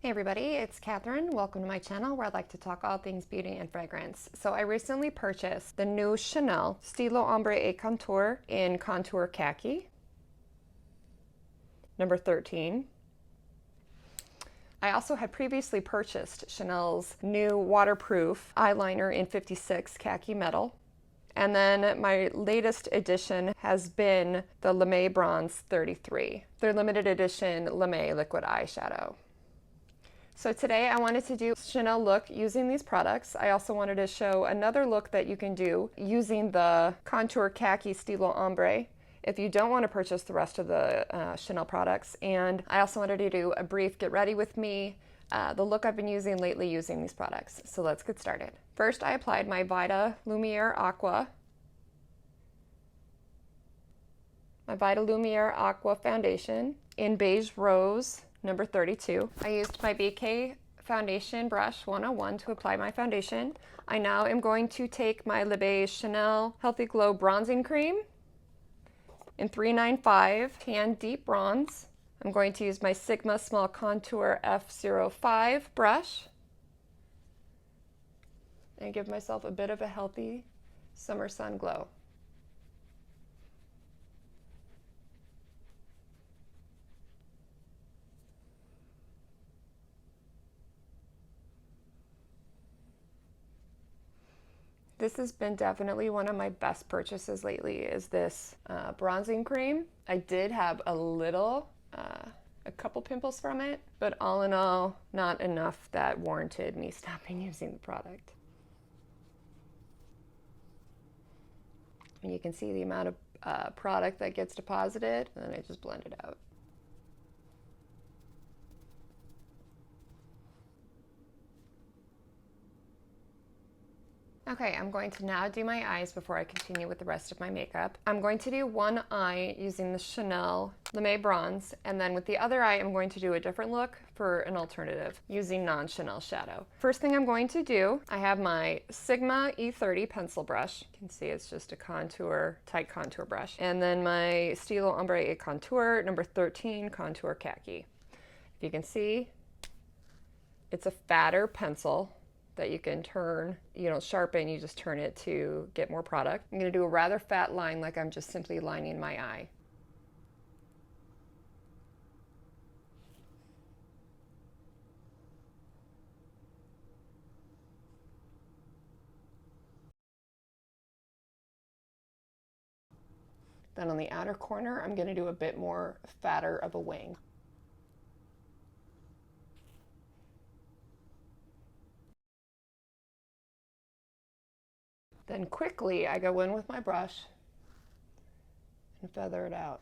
Hey everybody, it's Catherine. Welcome to my channel where I like to talk all things beauty and fragrance. So I recently purchased the new Chanel Stylo Ombre et Contour in Contour Khaki, number 13. I also had previously purchased Chanel's new waterproof eyeliner in 56 Khaki Metal. And then my latest addition has been the Lame Bronze 33, their limited edition Lame liquid eyeshadow. So today I wanted to do Chanel look using these products. I also wanted to show another look that you can do using the Contour Khaki Stylo Ombre if you don't want to purchase the rest of the Chanel products. And I also wanted to do a brief get ready with me, the look I've been using lately using these products. So let's get started. First I applied my Vita Lumiere Aqua foundation in Beige Rose, number 32. I used my BK Foundation Brush 101 to apply my foundation. I now am going to take my Le Beige Chanel Healthy Glow Bronzing Cream in 395 Tan Deep Bronze. I'm going to use my Sigma Small Contour F05 brush and give myself a bit of a healthy summer sun glow. This has been definitely one of my best purchases lately is this bronzing cream. I did have a couple pimples from it, but all in all, not enough that warranted me stopping using the product. And you can see the amount of product that gets deposited, and then I just blend it out. Okay, I'm going to now do my eyes before I continue with the rest of my makeup. I'm going to do one eye using the Chanel Lame Bronze, and then with the other eye, I'm going to do a different look for an alternative using non-Chanel shadow. First thing I'm going to do, I have my Sigma E30 pencil brush. You can see it's just a tight contour brush. And then my Stylo Ombre et Contour, number 13, Contour Khaki. If you can see, it's a fatter pencil that you can turn, you don't sharpen, you just turn it to get more product. I'm going to do a rather fat line like I'm just simply lining my eye. Then on the outer corner, I'm going to do a bit more fatter of a wing. Then quickly, I go in with my brush and feather it out.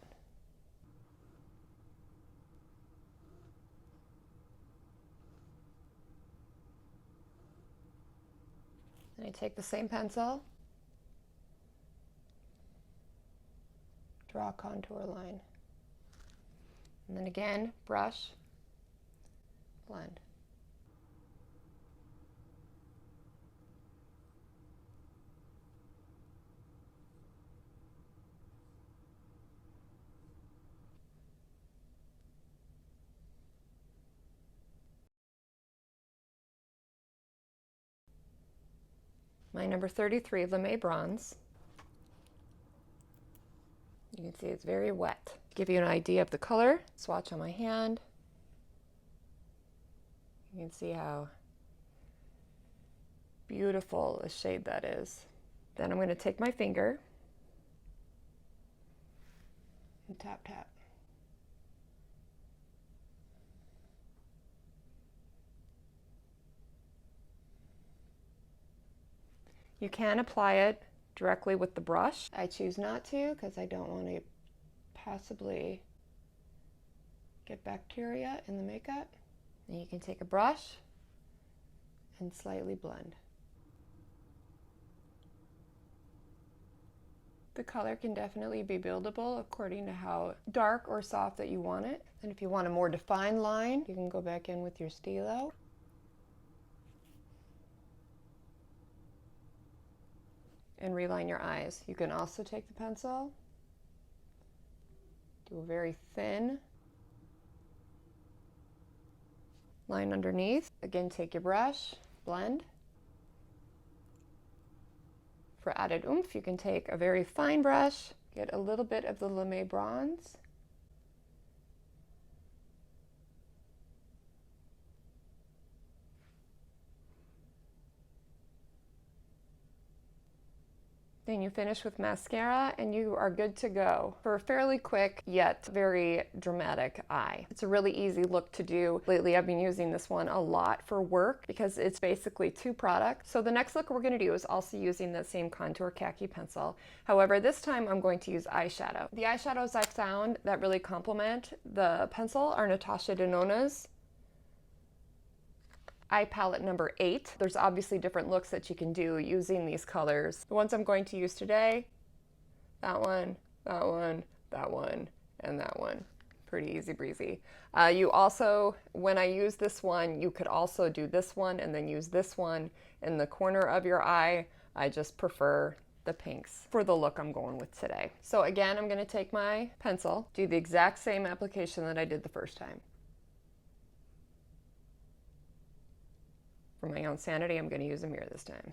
Then I take the same pencil, draw a contour line, and then again, brush, blend. My number 33 Lame Bronze. You can see it's very wet. To give you an idea of the color, swatch on my hand. You can see how beautiful a shade that is. Then I'm going to take my finger and tap, tap. You can apply it directly with the brush. I choose not to because I don't want to possibly get bacteria in the makeup. And you can take a brush and slightly blend. The color can definitely be buildable according to how dark or soft that you want it. And if you want a more defined line, you can go back in with your Stylo. And reline your eyes. You can also take the pencil, do a very thin line underneath. Again, take your brush, blend. For added oomph, you can take a very fine brush, get a little bit of the lame bronze. Then you finish with mascara and you are good to go for a fairly quick yet very dramatic eye. It's a really easy look to do. Lately I've been using this one a lot for work because it's basically two products. So the next look we're going to do is also using the same contour khaki pencil. However, this time I'm going to use eyeshadow. The eyeshadows I found that really complement the pencil are Natasha Denona's eye palette number 8. There's obviously different looks that you can do using these colors. The ones I'm going to use today, that one, that one, that one, and that one. Pretty easy breezy. You also, when I use this one, you could also do this one and then use this one in the corner of your eye. I just prefer the pinks for the look I'm going with today. So again, I'm going to take my pencil, do the exact same application that I did the first time. For my own sanity, I'm going to use a mirror this time.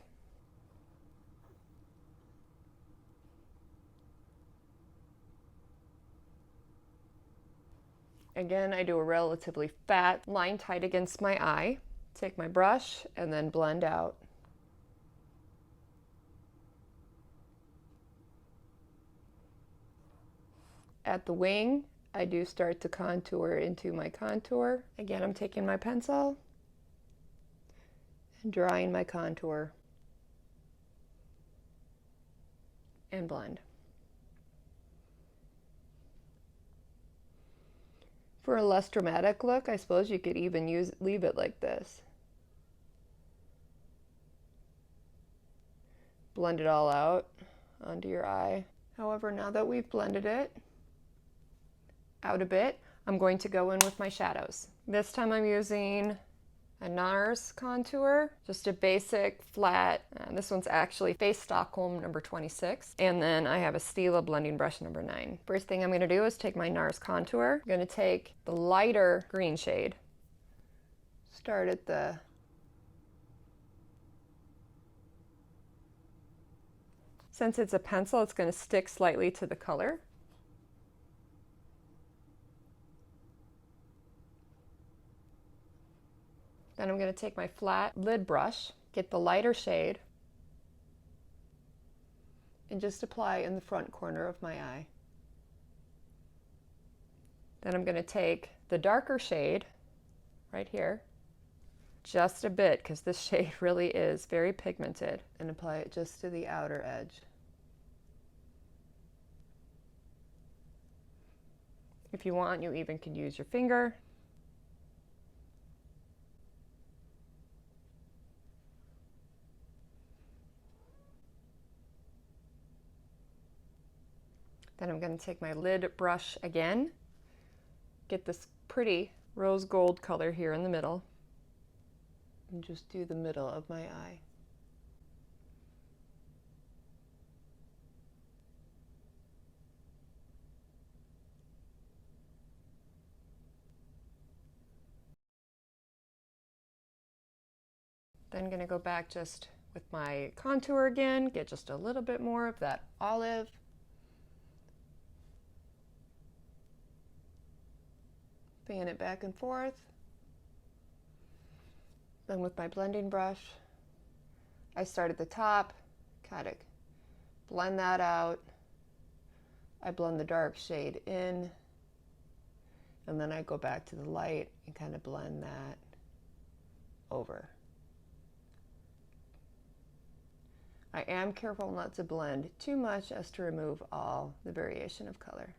Again, I do a relatively fat line tight against my eye. Take my brush and then blend out. At the wing, I do start to contour into my contour. Again, I'm taking my pencil and drawing my contour and blend. For a less dramatic look, I suppose you could even leave it like this. Blend it all out onto your eye. However, now that we've blended it out a bit, I'm going to go in with my shadows. This time I'm using a NARS contour, just a basic flat, this one's actually Face Stockholm number 26, and then I have a Stylo blending brush number 9. First thing I'm going to do is take my NARS contour. I'm going to take the lighter green shade, start at the since it's a pencil, it's going to stick slightly to the color. Then I'm going to take my flat lid brush, get the lighter shade, and just apply in the front corner of my eye. Then I'm going to take the darker shade right here, just a bit because this shade really is very pigmented, and apply it just to the outer edge. If you want, you even could use your finger. Then I'm going to take my lid brush again, get this pretty rose gold color here in the middle, and just do the middle of my eye. Then I'm going to go back just with my contour again, get just a little bit more of that olive. Fan it back and forth. Then with my blending brush, I start at the top, kind of blend that out. I blend the dark shade in, and then I go back to the light and kind of blend that over. I am careful not to blend too much as to remove all the variation of color.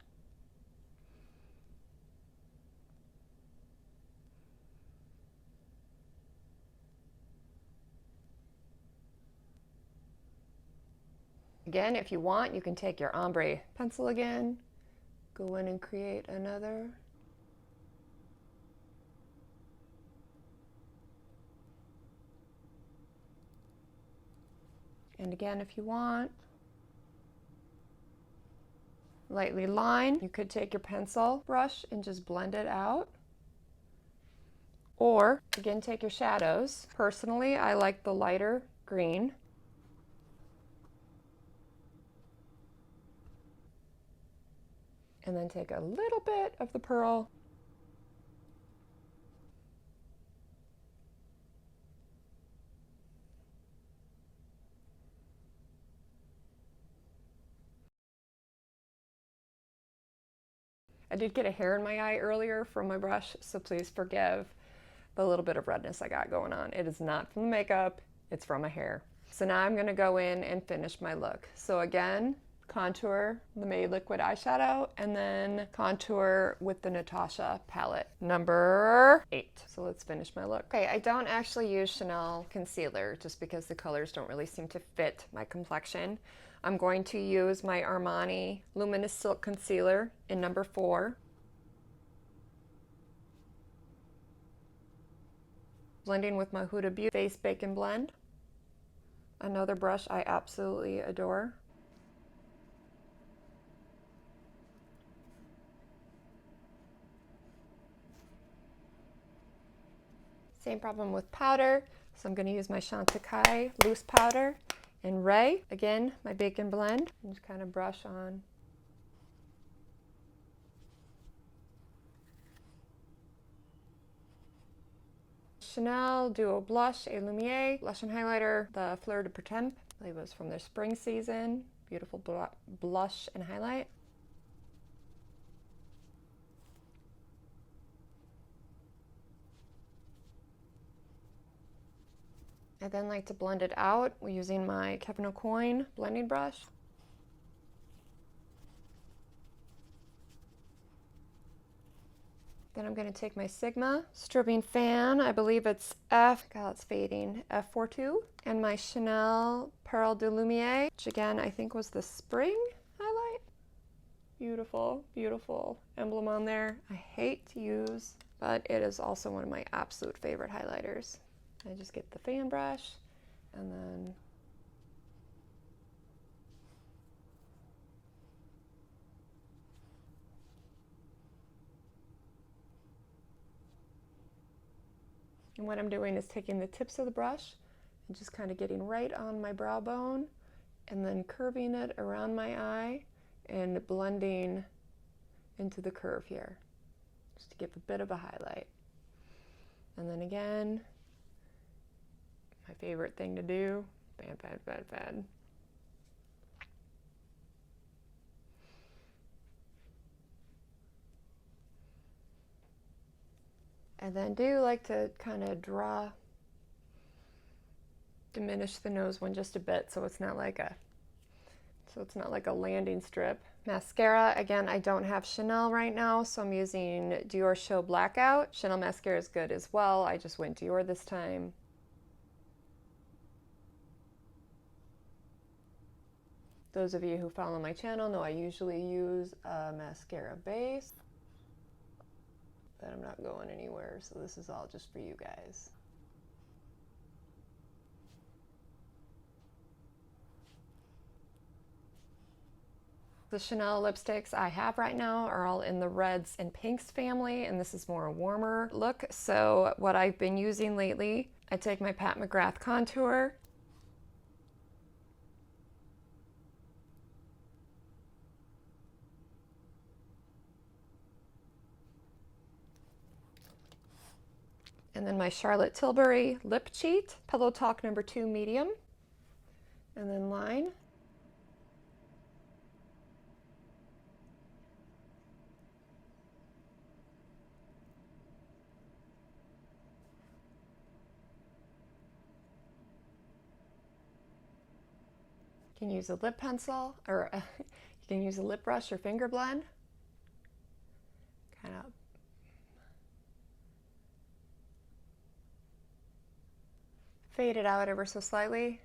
Again, if you want, you can take your ombre pencil again, go in and create another. And again, if you want, lightly line. You could take your pencil brush and just blend it out. Or, again, take your shadows. Personally, I like the lighter green. And then take a little bit of the pearl. I did get a hair in my eye earlier from my brush, so please forgive the little bit of redness I got going on. It is not from the makeup, it's from my hair. So now I'm gonna go in and finish my look. So again, contour the Matte Liquid eyeshadow, and then contour with the Natasha palette, number 8. So let's finish my look. Okay, I don't actually use Chanel concealer just because the colors don't really seem to fit my complexion. I'm going to use my Armani Luminous Silk Concealer in number 4. Blending with my Huda Beauty Face Bake and Blend. Another brush I absolutely adore. Same problem with powder, so I'm going to use my Chantecaille loose powder and Ray. Again, my Bake and Blend. And just kind of brush on. Chanel Duo Blush et Lumiere Blush and Highlighter, the Fleur de Printemps. I believe it was from their spring season. Beautiful blush and highlight. I then like to blend it out using my Kevyn Aucoin blending brush. Then I'm going to take my Sigma strobing fan, I believe it's God, it's fading, F42, and my Chanel Perle de Lumiere, which again I think was the spring highlight. Beautiful, beautiful emblem on there. I hate to use, but it is also one of my absolute favorite highlighters. I just get the fan brush and then and what I'm doing is taking the tips of the brush and just kind of getting right on my brow bone and then curving it around my eye and blending into the curve here just to give a bit of a highlight. And then again, my favorite thing to do, fan, fan, fan, fan. And then do like to kind of diminish the nose one just a bit so it's not like a landing strip. Mascara, again, I don't have Chanel right now, so I'm using Dior Show Blackout. Chanel mascara is good as well. I just went Dior this time. Those of you who follow my channel know I usually use a mascara base, but I'm not going anywhere, so this is all just for you guys. The Chanel lipsticks I have right now are all in the reds and pinks family, and this is more a warmer look. So what I've been using lately, I take my Pat McGrath contour, and then my Charlotte Tilbury Lip Cheat, Pillow Talk number 2 medium, and then line. You can use a lip pencil, or you can use a lip brush or finger blend. Kind of fade it out ever so slightly.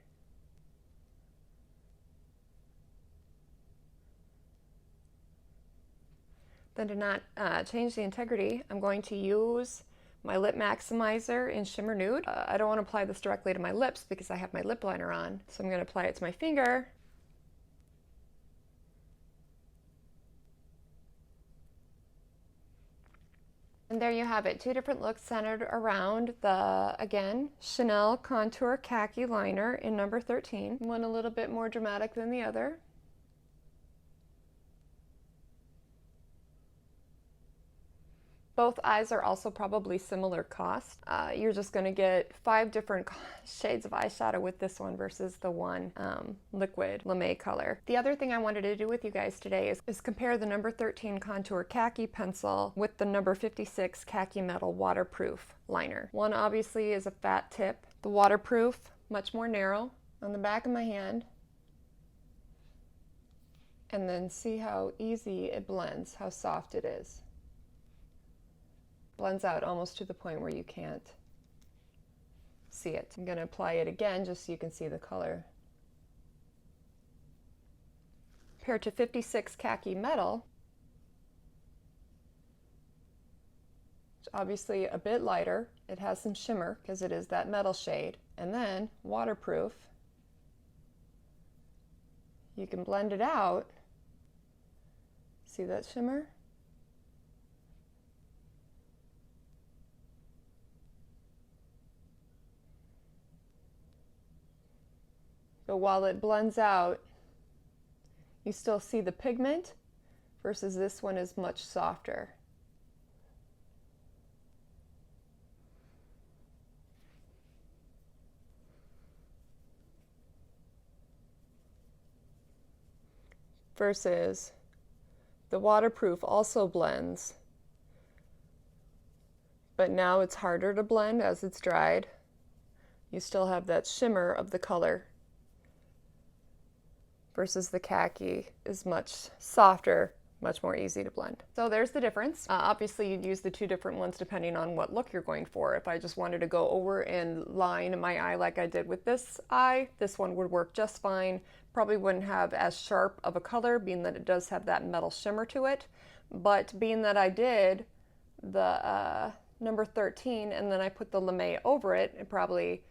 Then to not change the integrity, I'm going to use my Lip Maximizer in Shimmer Nude. I don't want to apply this directly to my lips because I have my lip liner on, so I'm going to apply it to my finger. And there you have it, 2 different looks centered around the, again, Chanel Contour Khaki Liner in number 13. One a little bit more dramatic than the other. Both eyes are also probably similar cost. You're just going to get 5 different shades of eyeshadow with this one versus the one liquid lame color. The other thing I wanted to do with you guys today is compare the number 13 Contour Khaki pencil with the number 56 Khaki Metal Waterproof liner. One obviously is a fat tip. The waterproof, much more narrow on the back of my hand. And then see how easy it blends, how soft it is. Blends out almost to the point where you can't see it. I'm going to apply it again just so you can see the color. Compared to 56 Khaki Metal, it's obviously a bit lighter. It has some shimmer because it is that metal shade. And then waterproof, you can blend it out. See that shimmer? But while it blends out, you still see the pigment versus this one is much softer. Versus the waterproof also blends, but now it's harder to blend as it's dried. You still have that shimmer of the color. Versus the khaki is much softer, much more easy to blend. So there's the difference. Obviously you'd use the 2 different ones depending on what look you're going for. If I just wanted to go over and line my eye like I did with this eye, this one would work just fine. Probably wouldn't have as sharp of a color, being that it does have that metal shimmer to it. But being that I did the number 13 and then I put the lame over it, it probably,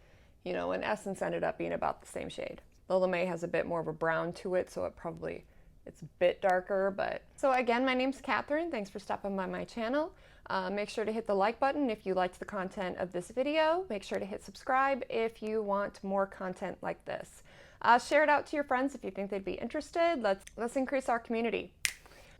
you know, in essence ended up being about the same shade. The lame has a bit more of a brown to it, so it's a bit darker, but... So again, my name's Catherine. Thanks for stopping by my channel. Make sure to hit the like button if you liked the content of this video. Make sure to hit subscribe if you want more content like this. Share it out to your friends if you think they'd be interested. Let's increase our community.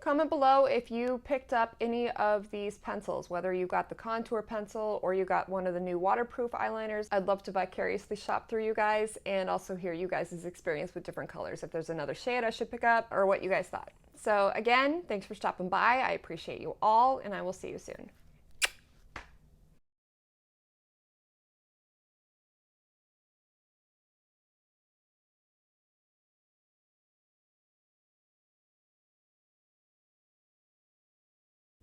Comment below if you picked up any of these pencils, whether you got the contour pencil or you got one of the new waterproof eyeliners. I'd love to vicariously shop through you guys and also hear you guys' experience with different colors, if there's another shade I should pick up or what you guys thought. So again, thanks for stopping by. I appreciate you all, and I will see you soon.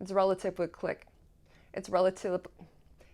It's relative with click. It's relative.